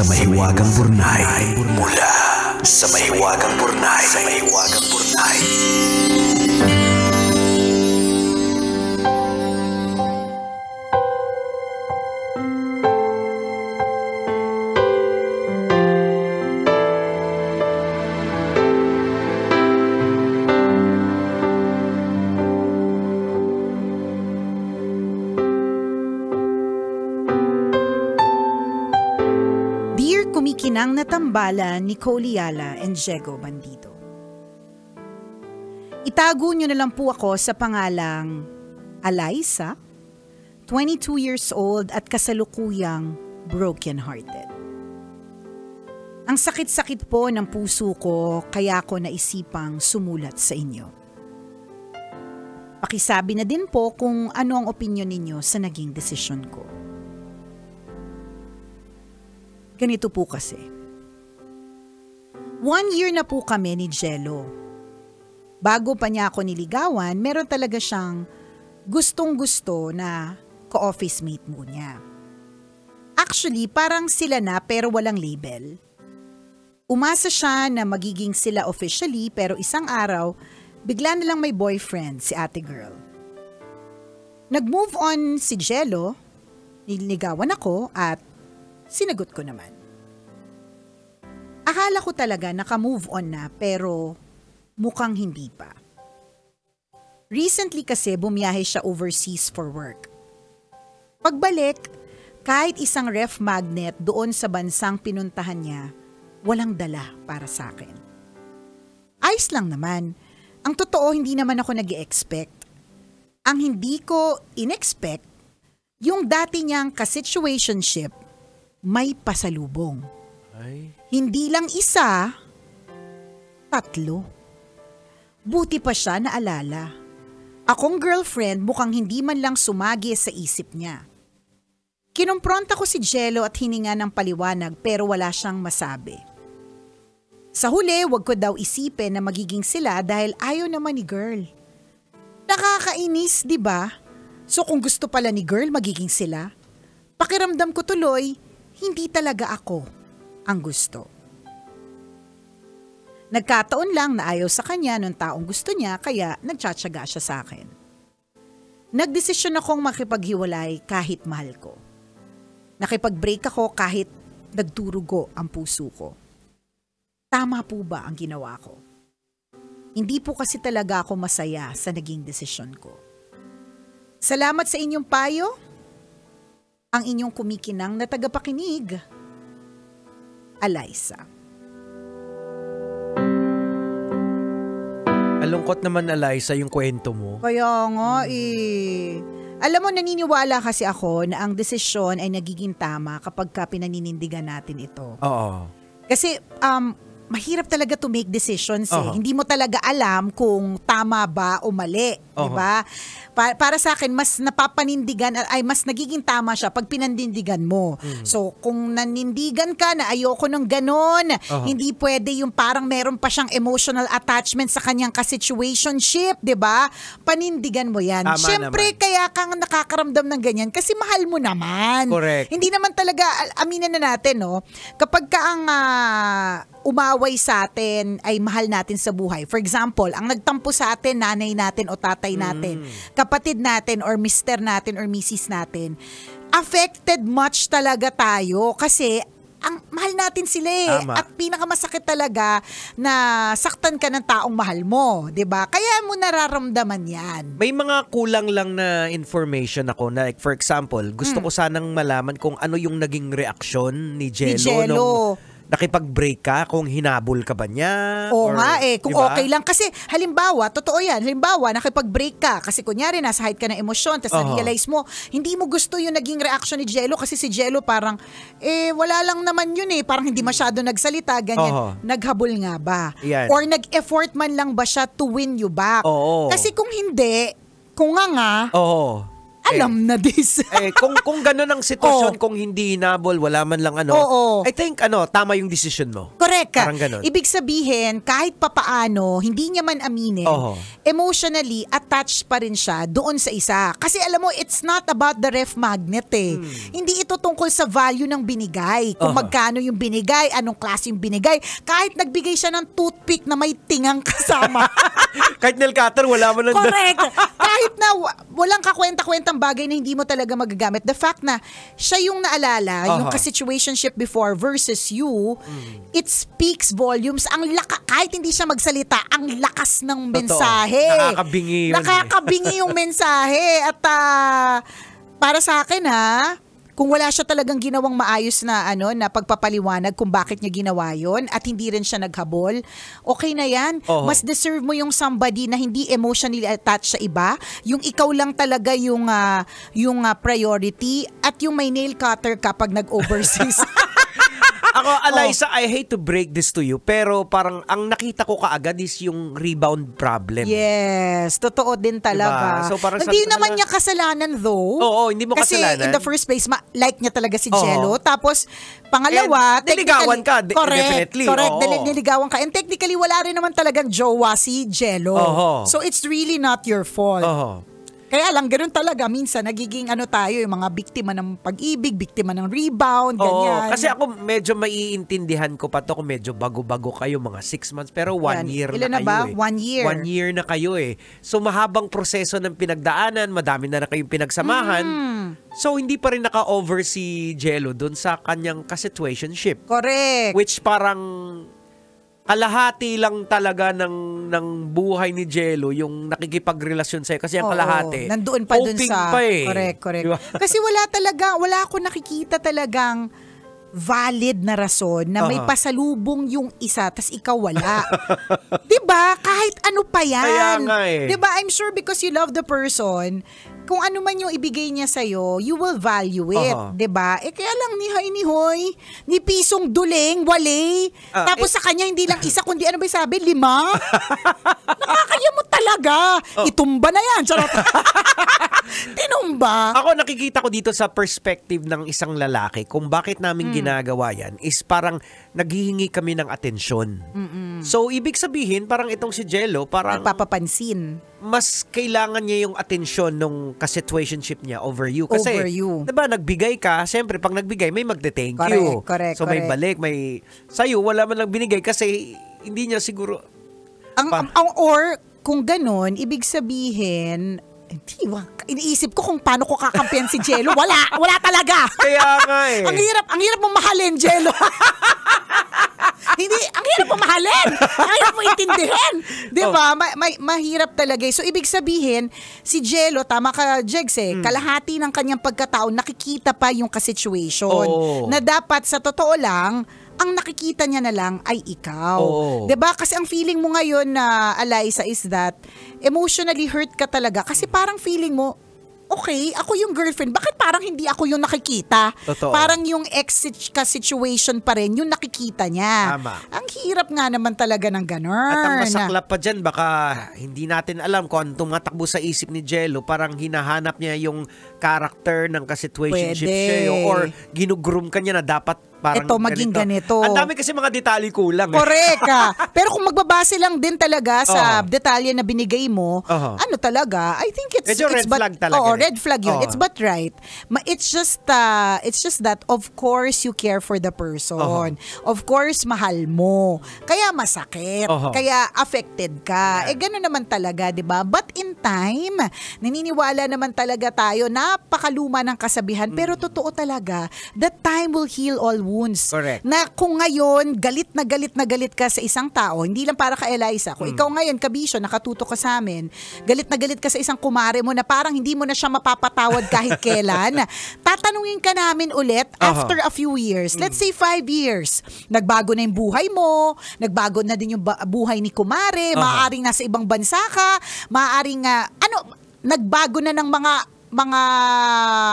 sa Mahiwagang Burnay. Mula sa Mahiwagang Burnay. Sa Mahiwagang Burnay. Kumikinang na tambalan ni Coley Yala and Diego Bandido. Itago niyo na lang po ako sa pangalang Alyssa, 22 years old at kasalukuyang broken-hearted. Ang sakit-sakit po ng puso ko kaya ko naisipang sumulat sa inyo. Pakisabi na din po kung ano ang opinyon ninyo sa naging desisyon ko. Ganito po kasi. 1 year na po kami ni Jello. Bago pa niya ako niligawan, meron talaga siyang gustong-gusto na ka-office mate mo niya. Actually, parang sila na pero walang label. Umasa siya na magiging sila officially pero isang araw, bigla na lang may boyfriend si ate girl. Nag-move on si Jello, niligawan ako at sinagot ko naman. Akala ko talaga naka-move on na pero mukhang hindi pa. Recently kasi bumiyahe siya overseas for work. Pagbalik, kahit isang ref magnet doon sa bansang pinuntahan niya, walang dala para sa akin. Ayos lang naman. Ang totoo, hindi naman ako nag-i-expect. Ang hindi ko in-expect, yung dati niyang ka-situationship, may pasalubong. Ay. Hindi lang isa, 3. Buti pa siya naalala. Akong girlfriend mukhang hindi man lang sumagi sa isip niya. Kinumpronta ko si Jello at hininga ng paliwanag pero wala siyang masabi. Sa huli, wag ko daw isipin na magiging sila dahil ayaw naman ni girl. Nakakainis, di ba? So kung gusto pala ni girl magiging sila, pakiramdam ko tuloy, hindi talaga ako ang gusto. Nagkataon lang na ayaw sa kanya ng taong gusto niya kaya nagtsatsaga siya sa akin. Nagdesisyon akong makipaghiwalay kahit mahal ko. Nakipag-break ako kahit nagdurugo ang puso ko. Tama po ba ang ginawa ko? Hindi po kasi talaga ako masaya sa naging desisyon ko. Salamat sa inyong payo. Ang inyong kumikinang na tagapakinig, Alyssa. Alungkot naman, Alyssa, yung kwento mo. Kaya nga Alam mo, naniniwala kasi ako na ang desisyon ay nagiging tama kapag pinaninindigan natin ito. Oo. Kasi mahirap talaga to make decisions eh. Hindi mo talaga alam kung tama ba o mali, di ba? Para sa akin, mas napapanindigan ay mas nagiging tama siya pag pinanindigan mo. So, kung nanindigan ka na ayoko ng ganon, hindi pwede yung parang meron pa siyang emotional attachment sa kanyang ka-situationship, di ba? Panindigan mo yan. Tama. Siyempre, naman. kaya kang nakakaramdam ng ganyan kasi mahal mo naman. Correct. Hindi naman talaga, aminin na natin, no? Kapag ka ang umaway sa atin ay mahal natin sa buhay. For example, ang nagtampo sa atin, nanay natin o tatay natin, kapatid natin or mister natin or misis natin, affected much talaga tayo kasi ang mahal natin sila eh. Tama. At pinakamasakit talaga na saktan ka ng taong mahal mo, 'di ba? Kaya mo nararamdaman 'yan. May mga kulang lang na information ako na, like, for example, gusto ko sanang malaman kung ano yung naging reaksyon ni Jello. Nung nakipag-break ka, kung hinabol ka ba niya? Oo nga eh, kung diba? okay lang. Kasi halimbawa, totoo yan, halimbawa, nakipag-break ka, kasi kunyari nasa height ka ng emosyon, tapos na-realize mo, hindi mo gusto yung naging reaction ni Jello kasi si Jello parang, wala lang naman yun eh, parang hindi masyado nagsalita, ganyan. Naghabol nga ba? Yan. Or nag-effort man lang ba siya to win you back? Oo. Kasi kung hindi, kung nga, alam na this. Kung gano'n ang sitwasyon, Oo. kung hindi hinabol, wala man lang ano, Oo. I think tama yung decision mo. Correct ka. Parang ganun. Ibig sabihin, kahit papaano, hindi niya man aminin, Oo. emotionally attached pa rin siya doon sa isa. Kasi alam mo, it's not about the ref magnet eh. Hindi ito tungkol sa value ng binigay. Kung Oo. magkano yung binigay, anong klase yung binigay. Kahit nagbigay siya ng toothpick na may tingang kasama. Kahit nail cutter, wala mo nang... Correct. Kahit na walang kakwenta-kwentang bagay na hindi mo talaga magagamit. The fact na siya yung naalala, yung ka-situationship before versus you, it speaks volumes. Kahit hindi siya magsalita, ang lakas ng mensahe. Nakakabingi yun. Nakakabingi yung mensahe. At para sa akin kung wala siya talagang ginawang maayos na na pagpapaliwanag kung bakit niya ginawa yon at hindi rin siya naghabol, okay na yan. Mas deserve mo yung somebody na hindi emotionally attached sa iba, yung ikaw lang talaga yung priority at yung may nail cutter kapag nag-overseas. Ako, Eliza, I hate to break this to you, pero parang ang nakita ko kaagad is yung rebound problem. Yes, totoo din talaga. Diba? So, parang hindi sabi ko naman na- niya kasalanan though. Oo, hindi mo Kasi kasalanan. in the first place, like niya talaga si Oo. Jello. Tapos, pangalawa, And niligawan ka, definitely. Correct, Oo. niligawan ka. And technically, wala rin naman talagang jowa si Jello. Oo. So, it's really not your fault. Oo. Kaya lang, ganun talaga. Minsan, nagiging tayo, yung mga biktima ng pag-ibig, biktima ng rebound, ganyan. Oo, kasi ako medyo maiintindihan ko pa to kung medyo bago-bago kayo, mga 6 months, pero 1 Yan. year Ilan na na kayo ba? 1 year. 1 year na kayo eh. So mahabang proseso ng pinagdaanan, madami na kayong pinagsamahan. So hindi pa rin naka-over si Jello dun sa kanyang ka-situationship. Correct. Which parang kalahati lang talaga ng buhay ni Jello yung nakikipagrelasyon sa'yo. Kasi ang Oo, kalahati, nandoon pa dun hoping sa... pa eh. Correct. Diba? Kasi wala ako nakikita talagang valid na rason na may pasalubong yung isa tas ikaw wala. 'Di ba? Kahit ano pa yan. Kaya nga eh. 'Di ba? I'm sure because you love the person, kung ano man yung ibigay niya sa'yo, you will value it. 'Di ba? Kaya lang nihay-nihoy, ni pisong duling, wale. Tapos sa kanya hindi lang isa, kundi ano ba sabi? 5? Nakakaya mo talaga. Itumba na yan. Charot. Tinumba. Ako nakikita ko dito sa perspective ng isang lalaki kung bakit namin ginagawa yan is parang naghihingi kami ng atensyon. So ibig sabihin parang itong si Jello parang Nagpapapansin. mas kailangan niya yung atensyon nung ka-situationship niya over you. Kasi, Over you. diba, nagbigay ka, siyempre, pag nagbigay, may magte-thank you. Correct. So, may balik, may... Sa'yo, wala man lang binigay kasi hindi niya siguro... Or, kung ganun, ibig sabihin, iniisip ko kung paano ko kakampihan si Jello. Wala talaga. Kaya nga eh. Ang hirap mong mahalin, Jello. Hindi, ang hirap mong mahalin. Ang hirap mong intindihin. Di ba? Mahirap talaga. So, ibig sabihin, si Jello, tama ka, Jegs kalahati ng kanyang pagkatao, nakikita pa yung ka-situation. Na dapat, sa totoo lang, ang nakikita niya na lang ay ikaw. 'Di ba? Kasi ang feeling mo ngayon na Eliza is that emotionally hurt ka talaga kasi parang feeling mo, okay, ako yung girlfriend. Bakit parang hindi ako yung nakikita? Totoo. Parang yung ex-situation pa rin yung nakikita niya. Tama. Ang hirap nga naman talaga ng ganun. At ang masaklap pa dyan, baka hindi natin alam kung ano tumatakbo sa isip ni Jello. Parang hinahanap niya yung character ng ka-situationship Pwede. siya. Or ginugroom ka niya na dapat parang Ito, maging ganito. Ang dami kasi mga detalye kulang. Correct Pero kung magbabase lang din talaga sa detalye na binigay mo, ano talaga, I think it's... Medyo red flag talaga. Oo, red flag yun. It's but right. It's just that, of course, you care for the person. Of course, mahal mo. Kaya masakit. Kaya affected ka. Gano'n naman talaga, di ba? But in time, naniniwala naman talaga tayo, napakaluma ng kasabihan, pero totoo talaga, that time will heal all wounds. Correct. Na kung ngayon, galit na galit ka sa isang tao, hindi lang para ka Eliza. Kung ikaw ngayon, kabisyo, nakatuto ka sa amin, galit na galit ka sa isang kumare mo na parang hindi mo na siya mapapatawad kahit kailan, tatanungin ka namin ulit after a few years. Let's say 5 years. Nagbago na yung buhay mo, nagbago na din yung buhay ni kumare, maaaring nasa ibang bansa ka, maaaring nagbago na ng mga mga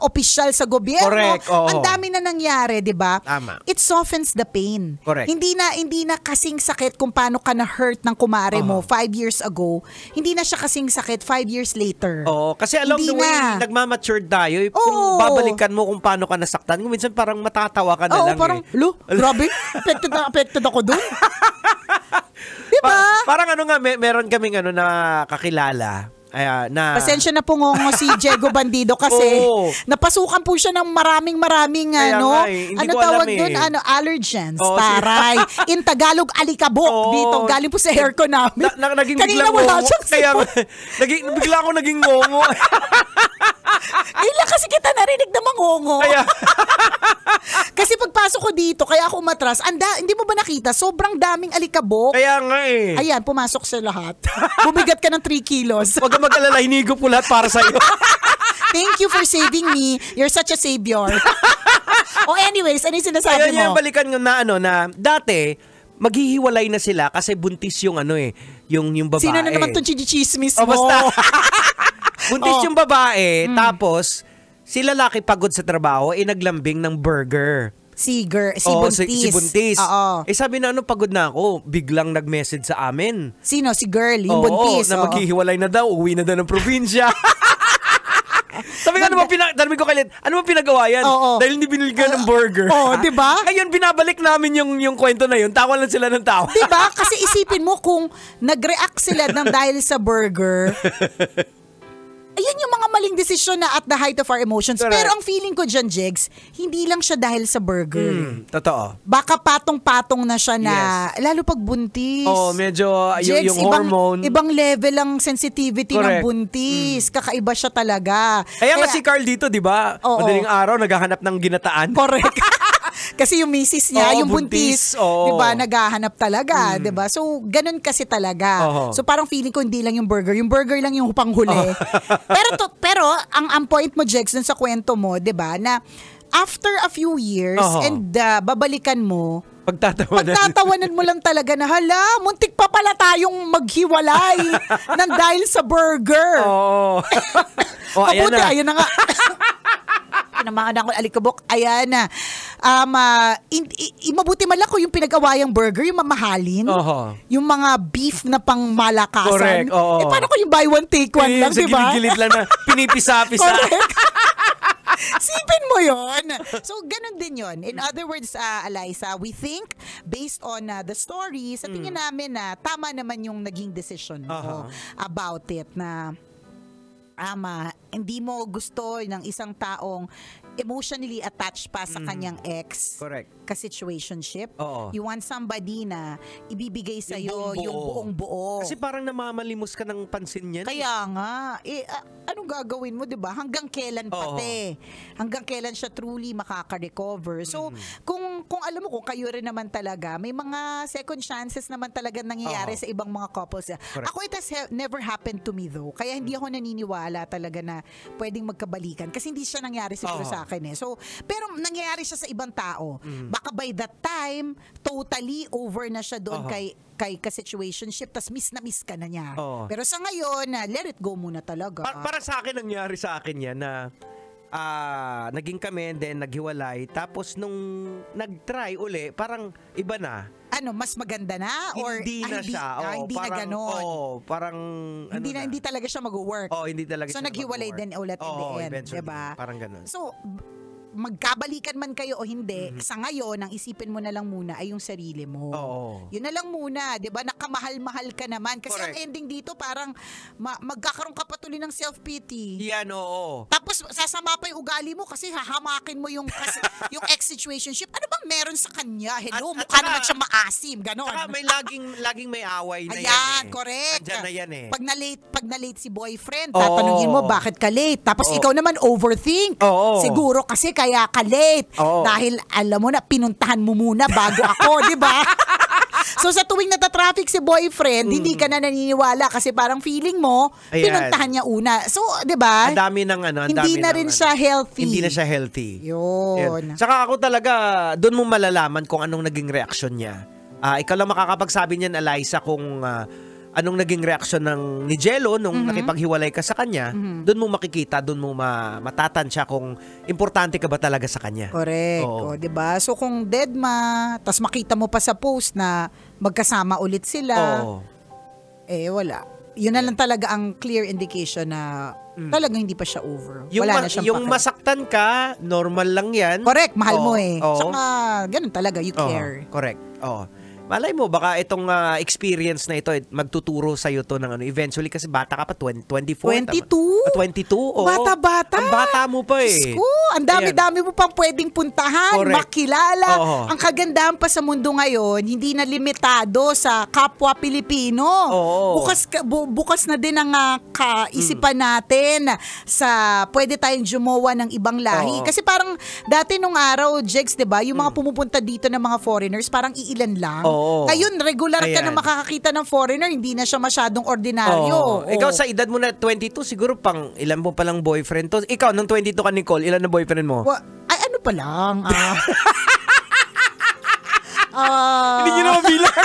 opisyal sa gobyerno. Correct, oo. Ang dami na nangyari, 'di ba? Tama. It softens the pain. Correct. Hindi na kasing sakit kung paano ka na hurt ng kumare mo 5 years ago. Hindi na siya kasing sakit 5 years later. Oo, kasi along Hindi the way, na. nagmamature tayo. Kung Oo. babalikan mo kung paano ka nasaktan, minsan parang matatawa ka na Oo, lang parang, eh. grabe, affected ako dun. Diba? Parang ano nga, meron kaming na kakilala. Na Pasensya na po ngongo si Diego Bandido kasi Oo. napasukan po siya ng maraming Kaya nga eh, hindi ko tawag alam doon, eh. allergens, Oo, taray. In Tagalog, alikabok Oo. dito. Galing po sa hair ko namin. naging Kanina biglang wala ngongo. siyang Kaya sipon. bigla ako naging ngongo. Ngayon lang kasi kita narinig na mangongo. Kaya, Kasi pagpasok ko dito, kaya ako umatras, hindi mo ba nakita? Sobrang daming alikabok. kaya nga eh. Ayan, pumasok sa lahat. Bumigat ka ng 3 kilos. Huwag ka mag-alala, hinigo po lahat para sa'yo. Thank you for saving me. You're such a savior. Anyways, ano yung sinasabi Ayun mo? yung balikan nga na dati, maghihiwalay na sila kasi buntis yung yung babae. Sino na naman itong chichismis O mo? basta, buntis Oh. yung babae, tapos si lalaki pagod sa trabaho, naglambing ng burger. Si Oo, Buntis. si Buntis. Oo. Sabi na pagod na ako, biglang nag-message sa amin. Sino? Si girl, yung Oo, Buntis. na maghihiwalay na daw, uwi na daw ng probinsya. Sabi ko, sabi ko kalit, ano ba pinagawa yan? Oo. Dahil hindi binili ka ng burger. Oo, di ba? Ngayon, binabalik namin yung kwento na yun. Tawa lang sila ng tawa. Diba? Kasi isipin mo kung nag-react sila dahil sa burger, ayun yung mga maling desisyon na at the height of our emotions. Correct. Pero ang feeling ko dyan, Jegs, hindi lang siya dahil sa burger. Totoo. Baka patong-patong na siya na, lalo pag buntis. Oo, medyo Jegs, yung hormone. Ibang level ang sensitivity ng Correct. buntis. Kakaiba siya talaga. Kaya nga si Carl dito, di ba? Oo. Madaling araw, naghahanap ng ginataan. Correct. Kasi yung misis niya, Oo, yung buntis, oo. 'di ba, naghahanap talaga, 'di ba? So, ganun kasi talaga. Oo. So, parang feeling ko hindi lang yung burger lang yung panghuli. pero ang point mo, Jex, dun sa kwento mo, 'di ba, na after a few years Oo. and babalikan mo, Pagtatawanan mo lang talaga na, hala, muntik pa pala tayong maghiwalay nang dahil sa burger. Oo. Ayan Mabuti, na. ayun na nga. Pinamahan ako alikabok. Ayan na. Mabuti man lang ko yung pinag-awayang burger, yung mamahalin. Oho. Yung mga beef na pang malakasan. Correct, oo. Paano ko yung buy one, take one lang, Sa di ba? gilid-gilid lang na pinipisa-pisa. Correct. Sipin mo yon. So, ganun din yon. In other words, Eliza, we think, based on the story, sa tingin namin na tama naman yung naging decision mo about it na hindi mo gusto ng isang taong emotionally attached pa sa kanyang ex. Correct. Ka-situationship. Oo. You want somebody na ibibigay sa'yo Yung yung buong buo. Kasi parang namamalimos ka ng pansin niyan. Kaya nga, anong gagawin mo, 'di ba? Hanggang kailan pati? Hanggang kailan siya truly makaka-recover? So, kung alam mo kung kayo rin naman talaga, may mga second chances naman talaga nangyayari sa ibang mga couples. Correct. Ako, it has never happened to me though. Kaya hindi ako naniniwala talaga na pwedeng magkabalikan kasi hindi siya nangyari siguro sa akin eh. So, pero nangyayari siya sa ibang tao. Baka by that time, totally over na siya doon kay ka-situationship, tas miss na miss ka na niya. Pero sa ngayon, let it go muna talaga. Para sa akin, nangyari sa akin yan na naging kami, then naghiwalay. Tapos nung nag-try uli, parang iba na. Ano, mas maganda na? Or, Hindi na siya. hindi parang, na ganon. Parang Hindi talaga siya mag-work. hindi talaga So, siya naghiwalay din ulit in the end. eventually. Diba? Parang ganun. So, magkabalikan man kayo o hindi, sa ngayon, ang isipin mo na lang muna ay yung sarili mo. Oo. Yun na lang muna, 'di ba? Nakamahal-mahal ka naman kasi Correct. ang ending dito parang magkakaroon ka pa tuloy ng self-pity. Yan, oo. Tapos sasama pa yung ugali mo kasi hahamakin mo yung yung ex-situationship. Ano bang meron sa kanya? Hello, At mukha saka- naman siya maasim, ganon. Saka may laging may away na yan Ayan, eh. correct. Andyan na yan eh. Pag na-late si boyfriend, Oo. tatanungin mo bakit ka late. Tapos ikaw naman overthink. Oo. Siguro kasi kaya ka late. Oo. Dahil alam mo na, pinuntahan mo muna bago ako, di ba? So sa tuwing natatraffic si boyfriend, hindi ka na naniniwala kasi parang feeling mo, Ayan. pinuntahan niya una. So, di ba? Ang dami ng ang Hindi dami na ng rin siya healthy. Hindi na siya healthy. Yun. Yan. Saka ako talaga, doon mo malalaman kung anong naging reaksyon niya. Ikaw lang makakapagsabi niyan, Eliza, kung anong naging reaksyon ni Jello nung nakipaghiwalay ka sa kanya, doon mo makikita, doon mo matatansya kung importante ka ba talaga sa kanya. Correct. Oo. O, 'di ba? So kung deadma, tas makita mo pa sa post na magkasama ulit sila, Oo. wala. Yun na lang talaga ang clear indication na talagang hindi pa siya over. Yung, Wala na siyang yung pake. masaktan ka, normal lang yan. Correct, mahal mo Oo, eh. oo. Tsaka, ganun talaga, you Oo, care. correct. Oo. Malay mo, baka itong experience na ito, magtuturo sa'yo to ng eventually kasi bata ka pa, 24. 22? 22? Oo. Bata-bata. Ang bata mo pa eh. Diyos ko, ang dami-dami mo pang pwedeng puntahan, Correct. makilala. Oo. Ang kagandahan pa sa mundo ngayon, hindi na limitado sa kapwa Pilipino. Oo. Bukas na din ang kaisipan natin sa pwede tayong jumowa ng ibang lahi. Oo. Kasi parang dati nung araw, Jex, 'di ba, yung mga pumupunta dito ng mga foreigners, parang iilan lang. Oo. Ngayon, regular ka Ayan. na makakakita ng foreigner, hindi na siya masyadong ordinaryo. Oo. Ikaw sa edad mo na 22, siguro pang ilan mo palang boyfriend to? Ikaw, nung 22 ka, Nicole, ilan na boyfriend mo? Ay, ano pa lang? Hindi nyo na mabilang.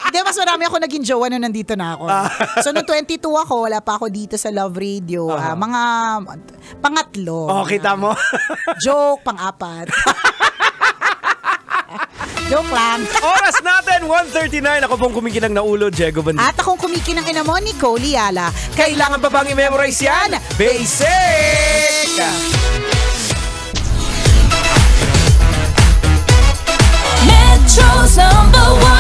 Hindi, mas marami ako naging jowa nung nandito na ako. So, nung 22 ako, wala pa ako dito sa Love Radio. Mga pangatlo. Kita mo? Joke, pang-apat. Joke lang. Oras natin, 1:39. Ako pong kumikinang na ulo, Diego Bandit. At akong kumikinang ina mo, Nicole Liala. Kailangan pa bang i-memorize yan? Basic! Metro's #1